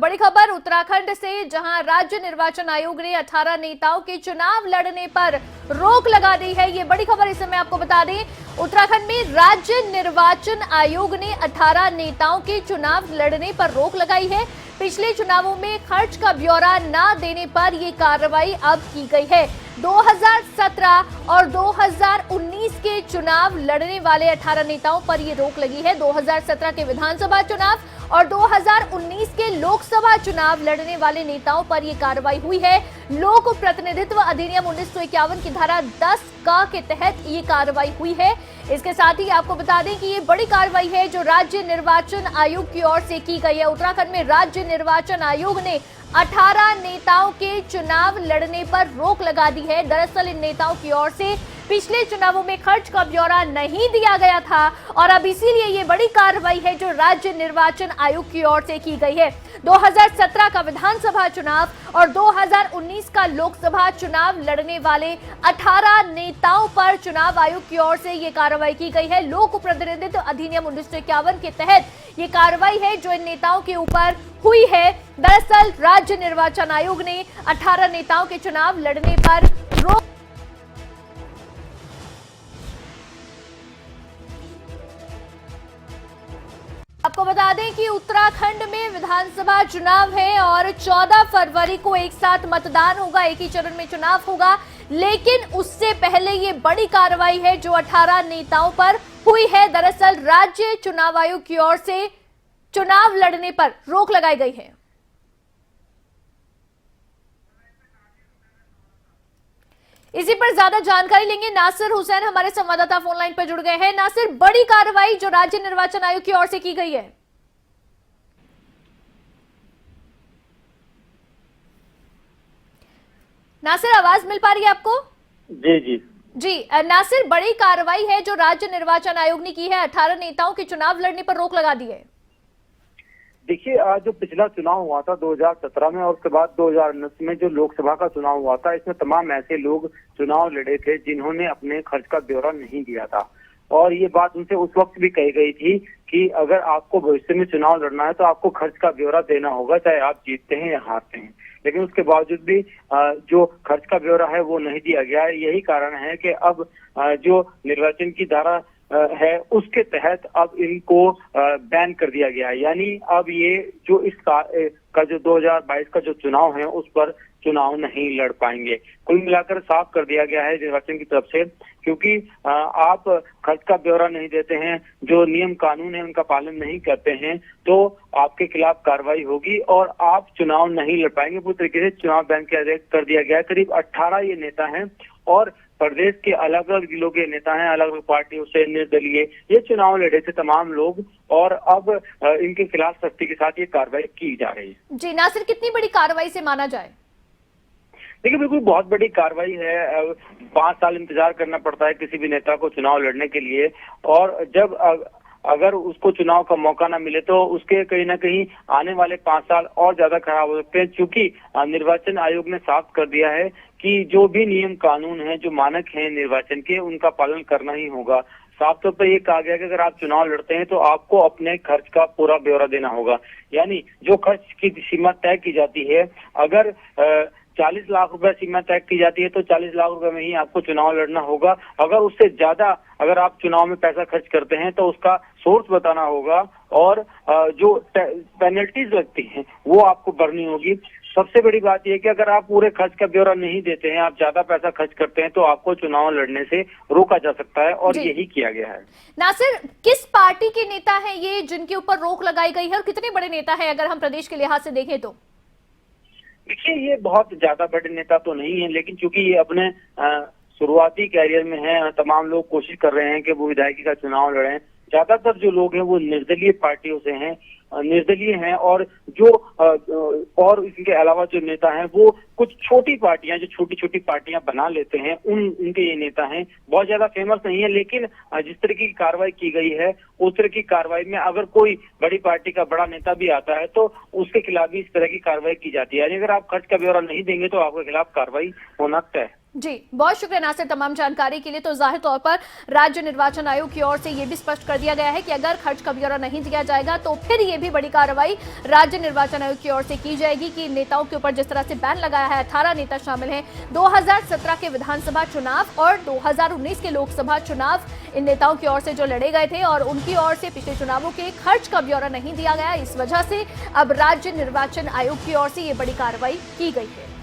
बड़ी खबर उत्तराखंड से, जहां राज्य निर्वाचन आयोग ने 18 नेताओं के चुनाव लड़ने पर रोक लगा दी है। ये बड़ी खबर इस समय आपको बता दें, उत्तराखंड में राज्य निर्वाचन आयोग ने 18 नेताओं के चुनाव लड़ने पर रोक लगाई है। पिछले चुनावों में खर्च का ब्यौरा न देने पर यह कार्रवाई अब की गई है। 2017 और 2019 के चुनाव लड़ने वाले 18 नेताओं पर यह रोक लगी है। 2017 के विधानसभा चुनाव और 2019 के लोकसभा चुनाव लड़ने वाले नेताओं पर यह कार्रवाई हुई है। लोक प्रतिनिधित्व अधिनियम 1951 की धारा 10 क के तहत ये कार्रवाई हुई है। इसके साथ ही आपको बता दें कि ये बड़ी कार्रवाई है जो राज्य निर्वाचन आयोग की ओर से की गई है। उत्तराखंड में राज्य निर्वाचन आयोग ने 18 नेताओं के चुनाव लड़ने पर रोक लगा दी है। दरअसल इन नेताओं की ओर से पिछले चुनावों में खर्च का ब्यौरा नहीं दिया गया था और अब इसीलिए ये बड़ी कार्रवाई है जो राज्य निर्वाचन आयोग की ओर से की गई है। 2017 का विधानसभा चुनाव और 2019 का लोकसभा चुनाव लड़ने वाले 18 नेताओं पर चुनाव आयोग की ओर से ये कार्रवाई की गई है। लोक प्रतिनिधित्व अधिनियम 1951 के तहत ये कार्रवाई है जो इन नेताओं के ऊपर हुई है। दरअसल राज्य निर्वाचन आयोग ने 18 नेताओं के चुनाव लड़ने पर रोक आपको बता दें कि उत्तराखंड में विधानसभा चुनाव है और 14 फरवरी को एक साथ मतदान होगा, एक ही चरण में चुनाव होगा। लेकिन उससे पहले ये बड़ी कार्रवाई है जो 18 नेताओं पर हुई है। दरअसल राज्य चुनाव आयोग की ओर से चुनाव लड़ने पर रोक लगाई गई है। इसी पर ज्यादा जानकारी लेंगे। नासिर हुसैन हमारे संवाददाता फोन लाइन पर जुड़ गए हैं। नासिर, बड़ी कार्रवाई जो राज्य निर्वाचन आयोग की ओर से की गई है। नासिर, आवाज मिल पा रही है आपको? जी जी जी नासिर, बड़ी कार्रवाई है जो राज्य निर्वाचन आयोग ने की है। 18 नेताओं के चुनाव लड़ने पर रोक लगा दी है। देखिए, जो पिछला चुनाव हुआ था 2017 में और उसके बाद 2019 में जो लोकसभा का चुनाव हुआ था, इसमें तमाम ऐसे लोग चुनाव लड़े थे जिन्होंने अपने खर्च का ब्यौरा नहीं दिया था। और ये बात उनसे उस वक्त भी कही गई थी कि अगर आपको भविष्य में चुनाव लड़ना है तो आपको खर्च का ब्यौरा देना होगा, चाहे आप जीतते हैं या हारते हैं। लेकिन उसके बावजूद भी जो खर्च का ब्यौरा है वो नहीं दिया गया है। यही कारण है कि अब जो निर्वाचन की धारा है उसके तहत अब इनको बैन कर दिया गया है। यानी अब ये जो इस का जो 2022 का जो चुनाव है उस पर चुनाव नहीं लड़ पाएंगे। कुल मिलाकर साफ कर दिया गया है निर्वाचन की तरफ से, क्योंकि आप खर्च का ब्यौरा नहीं देते हैं, जो नियम कानून है उनका पालन नहीं करते हैं, तो आपके खिलाफ कार्रवाई होगी और आप चुनाव नहीं लड़ पाएंगे। पूरी तरीके से चुनाव बैन कर दिया गया है। करीब 18 ये नेता हैं और प्रदेश के अलग अलग जिलों के नेता हैं, अलग अलग पार्टियों से, निर्दलीय, ये चुनाव लड़े थे तमाम लोग और अब इनके खिलाफ सख्ती के साथ ये कार्रवाई की जा रही है। जी नासिर, कितनी बड़ी कार्रवाई से माना जाए? देखिए, बिल्कुल बहुत बड़ी कार्रवाई है। 5 साल इंतजार करना पड़ता है किसी भी नेता को चुनाव लड़ने के लिए, और जब अगर उसको चुनाव का मौका ना मिले तो उसके कहीं ना कहीं आने वाले 5 साल और ज्यादा खराब हो सकते हैं। क्योंकि निर्वाचन आयोग ने साफ कर दिया है कि जो भी नियम कानून है, जो मानक हैं निर्वाचन के, उनका पालन करना ही होगा। साफ तौर पर ये कहा गया कि अगर आप चुनाव लड़ते हैं तो आपको अपने खर्च का पूरा ब्यौरा देना होगा। यानी जो खर्च की सीमा तय की जाती है, अगर 40 लाख रुपए सीमा तय की जाती है तो 40 लाख रुपए में ही आपको चुनाव लड़ना होगा। अगर उससे ज्यादा अगर आप चुनाव में पैसा खर्च करते हैं तो उसका सोर्स बताना होगा और जो पेनल्टीज लगती हैं वो आपको भरनी होगी। सबसे बड़ी बात यह कि अगर आप पूरे खर्च का ब्यौरा नहीं देते हैं, आप ज्यादा पैसा खर्च करते हैं, तो आपको चुनाव लड़ने से रोका जा सकता है और यही किया गया है। नासिर, किस पार्टी के नेता हैं ये जिनके ऊपर रोक लगाई गई है और कितने बड़े नेता हैं अगर हम प्रदेश के लिहाज से देखें तो? देखिए, ये बहुत ज्यादा बड़े नेता तो नहीं है, लेकिन चूंकि ये अपने शुरुआती कैरियर में है, तमाम लोग कोशिश कर रहे हैं कि वो विधायकी का चुनाव लड़ें। ज्यादातर जो लोग हैं वो निर्दलीय पार्टियों से हैं, निर्दलीय हैं, और जो और इसके अलावा जो नेता हैं वो कुछ छोटी पार्टियां, जो छोटी छोटी पार्टियां बना लेते हैं, उनके ये नेता हैं। बहुत ज्यादा फेमस नहीं है, लेकिन जिस तरह की कार्रवाई की गई है उस तरह की कार्रवाई में अगर कोई बड़ी पार्टी का बड़ा नेता भी आता है तो उसके खिलाफ भी इस तरह की कार्रवाई की जाती है। यानी अगर आप खर्च का ब्यौरा नहीं देंगे तो आपके खिलाफ कार्रवाई होना तय है। जी, बहुत शुक्रिया नासिर तमाम जानकारी के लिए। तो जाहिर तौर पर राज्य निर्वाचन आयोग की ओर से यह भी स्पष्ट कर दिया गया है कि अगर खर्च का ब्यौरा नहीं दिया जाएगा तो फिर ये भी बड़ी कार्रवाई राज्य निर्वाचन आयोग की ओर से की जाएगी कि नेताओं के ऊपर जिस तरह से बैन लगाया है। 18 नेता शामिल हैं। 2017 के विधानसभा चुनाव और 2019 के लोकसभा चुनाव इन नेताओं की ओर से जो लड़े गए थे और उनकी ओर से पिछले चुनावों के खर्च का ब्यौरा नहीं दिया गया। इस वजह से अब राज्य निर्वाचन आयोग की ओर से ये बड़ी कार्रवाई की गई है।